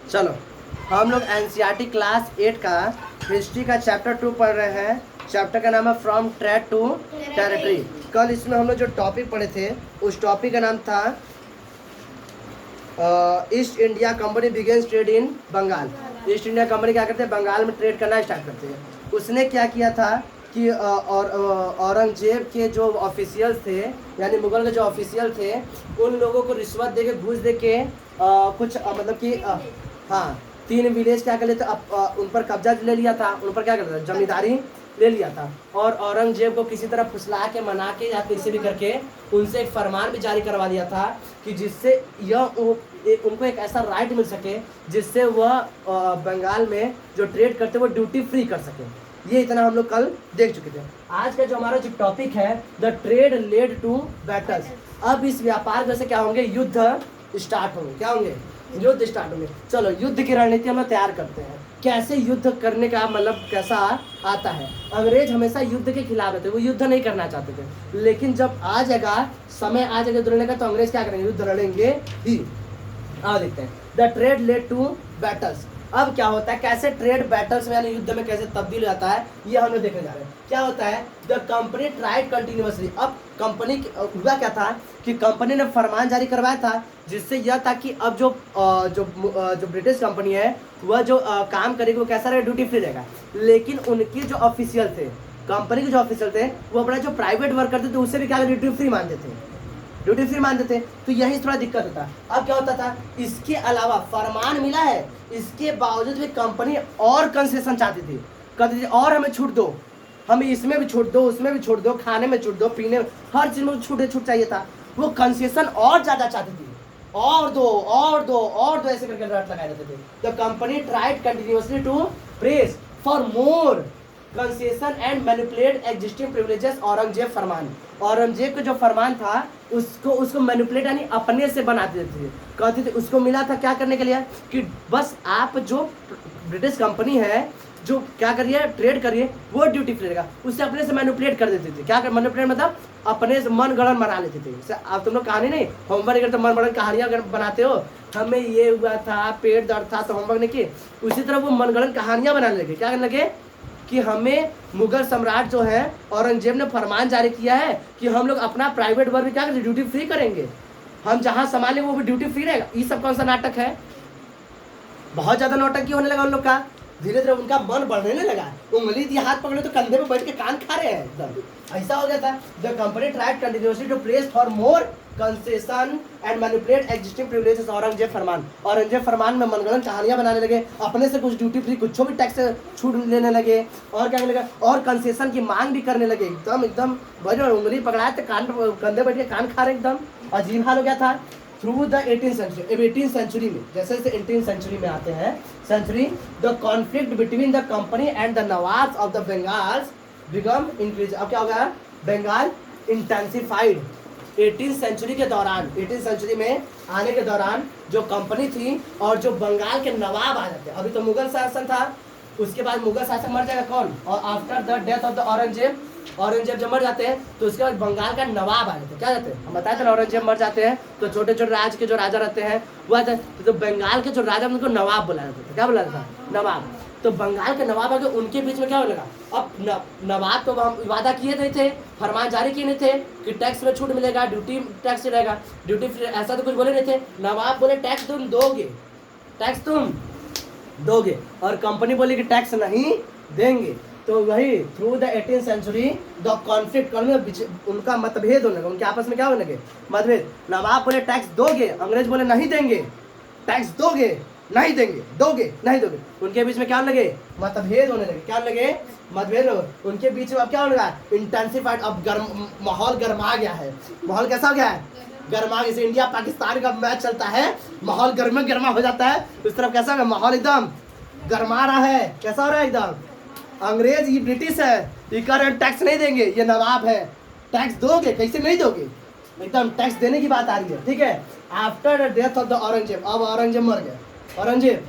चलो हम लोग एनसीईआरटी क्लास 8 का हिस्ट्री का चैप्टर 2 पढ़ रहे हैं। चैप्टर का नाम है फ्रॉम ट्रेड टू टेरिटरी। कल इसमें हम लोग जो टॉपिक पढ़े थे उस टॉपिक का नाम था East India Company begins trade in Bengal. East India Company क्या करते हैं, बंगाल में ट्रेड करना स्टार्ट करते हैं। उसने क्या किया था कि औरंगजेब के जो ऑफिशियल थे, यानी मुगल के जो ऑफिशियल थे, उन लोगों को रिश्वत दे के घूस दे के कुछ मतलब कि हाँ 3 विलेज क्या कर लेते, उन पर कब्जा ले लिया था, उन पर क्या कर लेता, जमींदारी ले लिया था। और औरंगजेब को किसी तरह फुसला के मना के या किसी भी करके उनसे एक फरमान भी जारी करवा दिया था कि जिससे उनको एक ऐसा राइट मिल सके जिससे वह बंगाल में जो ट्रेड करते वो ड्यूटी फ्री कर सके। ये इतना हम लोग कल देख चुके थे। आज का जो हमारा जो टॉपिक है the trade led to battles. अब इस व्यापार में से क्या होंगे, युद्ध स्टार्ट होंगे। क्या होंगे, युद्ध स्टार्ट होंगे। चलो युद्ध की रणनीति हम लोग तैयार करते हैं। कैसे युद्ध करने का मतलब कैसा आता है। अंग्रेज हमेशा युद्ध के खिलाफ रहते, वो युद्ध नहीं करना चाहते थे, लेकिन जब आ जाएगा समय आ जाएगा युद्ध लड़ने का तो अंग्रेज क्या करेंगे, युद्ध लड़ेंगे ही। आओ देखते हैं the trade led to battles. अब क्या होता है, कैसे ट्रेड बैटल्स में यानी युद्ध में कैसे तब्दील हो जाता है, ये हम लोग देखने जा रहे हैं। क्या होता है, द कंपनी ट्राइड कंटिन्यूअसली। अब कंपनी हुआ क्या था कि कंपनी ने फरमान जारी करवाया था जिससे यह था कि अब जो ब्रिटिश कंपनी है वह जो काम करेगी वो कैसा रहेगा, ड्यूटी फ्री रहेगा। लेकिन उनके जो ऑफिशियल थे, कंपनी के जो ऑफिशियल थे, वो अपना जो प्राइवेट वर्क करते थे उससे भी क्या ड्यूटी फ्री मानते थे, ड्यूटी फ्री मानते थे। तो यही थोड़ा दिक्कत होता। अब क्या होता था, इसके अलावा फरमान मिला है, इसके बावजूद भी कंपनी और कंसेशन चाहती थी, कहती थी और हमें छूट दो, हमें इसमें भी छूट दो, उसमें भी छूट दो, खाने में छूट दो, पीने में, हर चीज में छूट चाहिए था। वो कंसेशन और ज्यादा चाहती थी, और दो और दो और दो, ऐसे करके रट लगाए रहते थे। The company tried continuously to press for more concession and manipulate existing privileges. Aurangzeb फरमान, औरंगजेब का जो फरमान था उसको मैनिपुलेट यानी अपने से बना देते थे। कहते थे उसको मिला था क्या करने के लिए कि बस आप जो ब्रिटिश कंपनी है जो क्या करिए, ट्रेड करिए, वो ड्यूटी फ्री रहेगा। उससे अपने से मैनिपुलेट कर देते थे। क्या कर मैनिपुलेट मतलब अपने से मन गढ़ बना लेते थे। आप तुम लोग कहानी नहीं होमवर्क करते, मन गढ़ कहानियां बनाते हो, हमें ये हुआ था, पेट दर्द था तो होमवर्क नहीं किए, उसी तरह वो मनगढ़ंत कहानियां बनाने लगे। क्या करने लगे कि हमें मुगल सम्राट जो है औरंगजेब ने फरमान जारी किया है कि हम लोग अपना प्राइवेट वर्क भी क्या करेंगे, ड्यूटी फ्री करेंगे, हम जहां संभालेंगे वो भी ड्यूटी फ्री रहेगा। ये सब कौन सा नाटक है, बहुत ज्यादा नौटंकी होने लगा उन लोग का। धीरे धीरे उनका मन बढ़ने लगा, उंगली दिया हाथ पकड़े तो कंधे पे बैठ के कान खा रहे हैं, एकदम ऐसा हो गया था। The company tried continuously to place for more concession and manipulate existing privileges. Aurangzeb फरमान, औरंगजेब फरमान में मनगढ़ंत कहानियां बनाने लगे, अपने से कुछ ड्यूटी फ्री कुछ भी टैक्स छूट लेने लगे, और क्या करने लगे, और कंसेशन की मांग भी करने लगे। एकदम भाई उंगली पकड़ाए थे, कान कंधे बैठ के कान खा रहे, एकदम अजीब हाल हो गया था। थ्रू द 18th सेंचुरी, अब 18th सेंचुरी में जैसे जैसे 18th सेंचुरी में आते हैं century, the conflict between the company and the nawabs of the Bengal become increase. अब क्या हो गया, बंगाल इंटेंसिफाइड। 18th सेंचुरी के दौरान, 18th सेंचुरी में आने के दौरान जो कंपनी थी और जो बंगाल के नवाब आ जाते, अभी तो मुगल शासन था, उसके बाद मुगल शासन मर जाएगा कौन, और after the death of the Aurangzeb, Aurangzeb जब मर जाते हैं तो उसके बाद बंगाल का नवाब आ जाते हैं। क्या जाते हैं, हम बताए थे औरंगजेब मर जाते हैं तो छोटे छोटे राज्य के जो राजा रहते हैं वो आते हैं, तो बंगाल के जो राजा उनको नवाब बुलाया जाता था। क्या बुलाया था, नवाब। तो बंगाल के नवाब आगे उनके बीच में क्या होने लगा, अब नवाब तो वादा किए नहीं थे, फरमान जारी किए नहीं थे कि टैक्स में छूट मिलेगा, ड्यूटी टैक्स रहेगा, ड्यूटी फ्री, ऐसा तो कुछ बोले नहीं थे। नवाब बोले टैक्स तुम दोगे, टैक्स तुम दोगे, और कंपनी बोली कि टैक्स नहीं देंगे। तो वही through the 18th century the conflict उनका मतभेद होने लगा, उनके आपस में क्या होने लगे, मतभेद। नवाब बोले टैक्स दोगे, अंग्रेज बोले नहीं देंगे, टैक्स दोगे नहीं देंगे, दोगे नहीं दोगे, उनके बीच में क्या होने लगे, मतभेद होने लगे। क्या होने लगे, मतभेद उनके बीच में। अब क्या होने लगा, इंटेंसिफाइड, अब माहौल गर्मा गया है। माहौल कैसा हो गया है, गर्मा, जैसे इंडिया पाकिस्तान का मैच चलता है, माहौल गर्मा हो जाता है, उस तरफ कैसा होगा, माहौल एकदम गर्मा रहा है। कैसा हो रहा है, एकदम अंग्रेज, ये ब्रिटिश है, ये कह रहे हैं टैक्स नहीं देंगे, ये नवाब है, टैक्स दोगे, कैसे नहीं दोगे, एकदम टैक्स देने की बात आ रही है। ठीक है, after the death of the Aurangzeb, अब औरंगजेब मर गए, औरंगजेब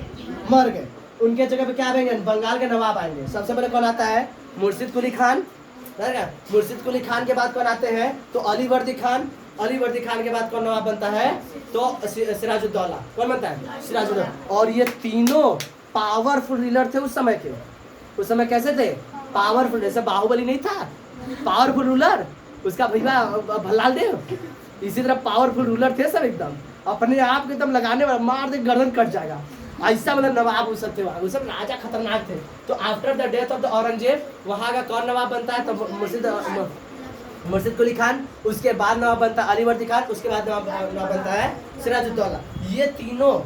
मर गए, उनके जगह पे क्या आएंगे, बंगाल के नवाब आएंगे। सबसे पहले कौन आता है, मुर्शिद कुली खान, मुर्शिद कुली खान के बाद कौन आते हैं, तो अली वर्दी खान, अली वर्दी खान के बाद कौन नवाब बनता है? तो सिराजुद्दौला। कौन बनता है? सिराजुद्दौला। और ये तीनों पावरफुल रूलर थे उस समय के। उस समय कैसे थे? पावरफुल। जैसे बाहुबली नहीं था पावरफुल रूलर, उसका भैया भल्लाल देव, इसी तरह पावरफुल रूलर थे सब एकदम, अपने आप को एकदम लगाने वाला, मार दे गर्दन कट जाएगा ऐसा, मतलब नवाब वो सब थे वहाँ, वो सब राजा खतरनाक थे। तो after the death of the Aurangzeb वहाँ का कौन नवाब बनता है? तो मुर्शिद कुली खान। उसके बाद नवाब बनता है अली वर्दी खान। उसके बाद नवाब बनता है सिराजुद्दौला। ये तीनों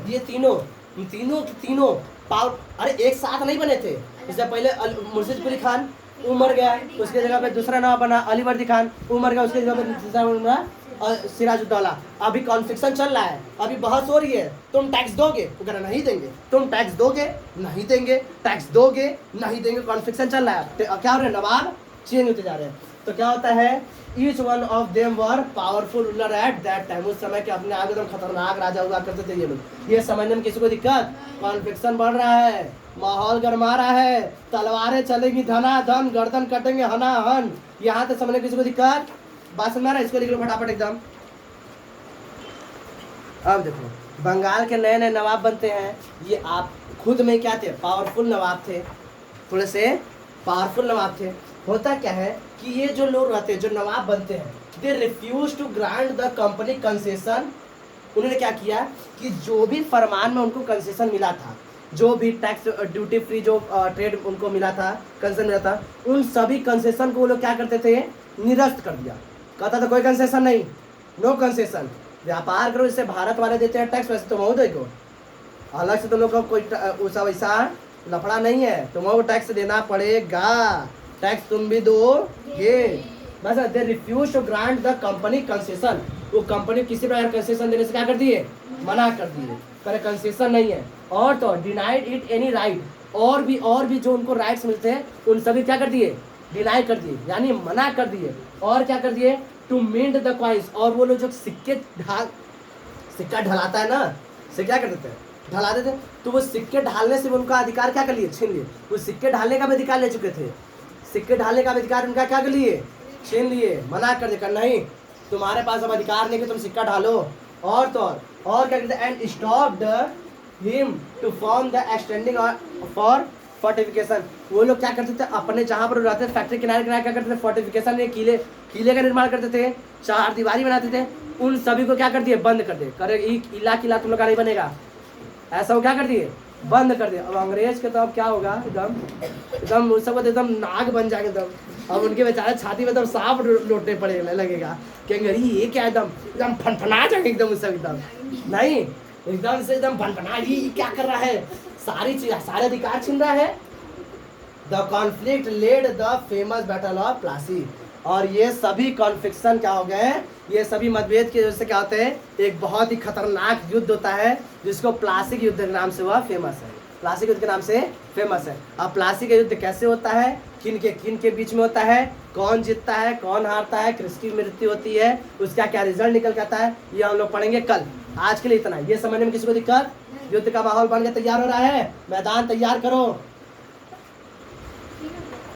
पावर, अरे एक साथ नहीं बने थे। इससे पहले मुर्शिद कुली खान वो मर गया, उसके जगह पे दूसरा नवाब बना अली वर्दी खान, वो मर गया, उसके जगह पे दूसरा बना सिराजुद्दौला। अभी कॉन्फ्लिक्शन चल रहा है, अभी बहस हो रही है, तुम टैक्स दोगे? वो कह रहा नहीं देंगे। तुम टैक्स दोगे? नहीं देंगे। टैक्स दोगे? नहीं देंगे। कॉन्फ्लिक्शन चल रहा है। तो क्या हो रहा है? नवाब चेंज होते जा रहे हैं। तो क्या होता है? Each one of them were powerful ruler at that time. उस समय के अपने आप एकदम खतरनाक राजा हुआ करते थे ये लोग। ये समझने में किसी को दिक्कत? कॉन्फ्लिक्शन बढ़ रहा है, माहौल गरमा रहा है, तलवारें चलेगी धनाधन, गर्दन कटेंगे हनाहन, यहाँ तक समझने किसी को दिक्कत? बात समझ रहा है? इसको लिख लो फटाफट एकदम। अब देखो बंगाल के नए नए नवाब बनते हैं, ये आप खुद में क्या थे? पावरफुल नवाब थे, थोड़े से पावरफुल नवाब थे। होता क्या है कि ये जो लोग रहते हैं, जो नवाब बनते हैं, they refuse to grant the company concession. उन्होंने क्या किया कि जो भी फरमान में उनको कंसेशन मिला था, जो भी टैक्स ड्यूटी फ्री जो ट्रेड उनको मिला था, कंसेशन मिला था, उन सभी कंसेशन को वो लोग क्या करते थे? निरस्त कर दिया। कहता था कोई कंसेशन नहीं, नो कंसेशन, व्यापार करो, इससे भारत वाले देते हैं टैक्स, वैसे तुम हो देखो अलग से तुम लोग को कोई वैसा लफड़ा नहीं है, तुम्हें टैक्स देना पड़ेगा, टैक्स तुम भी दोगे। बस they refuse to grant the company concession. वो कंपनी किसी प्रकार कंसेशन देने से क्या कर दिए? मना कर दिए, करे कंसेशन नहीं है। और तो डिनाइड इट एनी राइट, और भी जो उनको राइट्स मिलते हैं उन सभी क्या कर दिए? डिनाई कर दिए, यानी मना कर दिए। और क्या कर दिए? To mint the coins. और वो लोग जो सिक्का ढलाता है ना, से क्या कर देते हैं? ढला देते। तो वो सिक्के ढालने से उनका अधिकार क्या कर लिए? छीन लिए। वो सिक्के ढालने का भी अधिकार ले चुके थे, सिक्के ढालने का अधिकार उनका क्या कर लिए? छीन लिए, मना कर देकर नहीं तुम्हारे पास अब अधिकार नहीं कि तुम सिक्का ढालो। और तो और क्या करते? And stopped him to form the extending for fortification. वो लोग क्या करते थे? अपने जहाँ पर रहते थे फैक्ट्री किनारे किनारे क्या करते थे? फोर्टिफिकेशन में किले का निर्माण करते थे, चार दीवारी बनाते थे, उन सभी को क्या कर दिए? बंद कर दिए। करे किला तुम लोग का नहीं बनेगा, ऐसा वो क्या कर दिए? बंद कर दिया। अब अंग्रेज के तो अब क्या होगा? एकदम उस सब एकदम नाग बन जाएंगे एकदम। अब उनके बेचारे छाती में एकदम सांप लौटने पड़े लगेगा, कहेंगे अरे ये क्या, एकदम फनफना जाएंगे एकदम उस सब, एकदम नहीं एकदम से एकदम फनफना, ये क्या कर रहा है? सारी चीज, सारे अधिकार छीन रहा है। The conflict led the famous battle of Plassey. और ये सभी कॉन्फ्लिक्शन क्या हो गए? ये सभी मतभेद की वजह से क्या होते हैं? एक बहुत ही खतरनाक युद्ध होता है जिसको प्लासी के युद्ध के नाम से वह फेमस है। प्लासी के युद्ध के नाम से फेमस है। अब प्लासी का युद्ध कैसे होता है? किन के बीच में होता है? कौन जीतता है, कौन हारता है, किसकी मृत्यु होती है, उसका क्या रिजल्ट निकल के आता है, ये हम लोग पढ़ेंगे कल। आज के लिए इतना। ये समझने में किसी को दिक्कत? युद्ध का माहौल बन के तैयार हो रहा है, मैदान तैयार करो।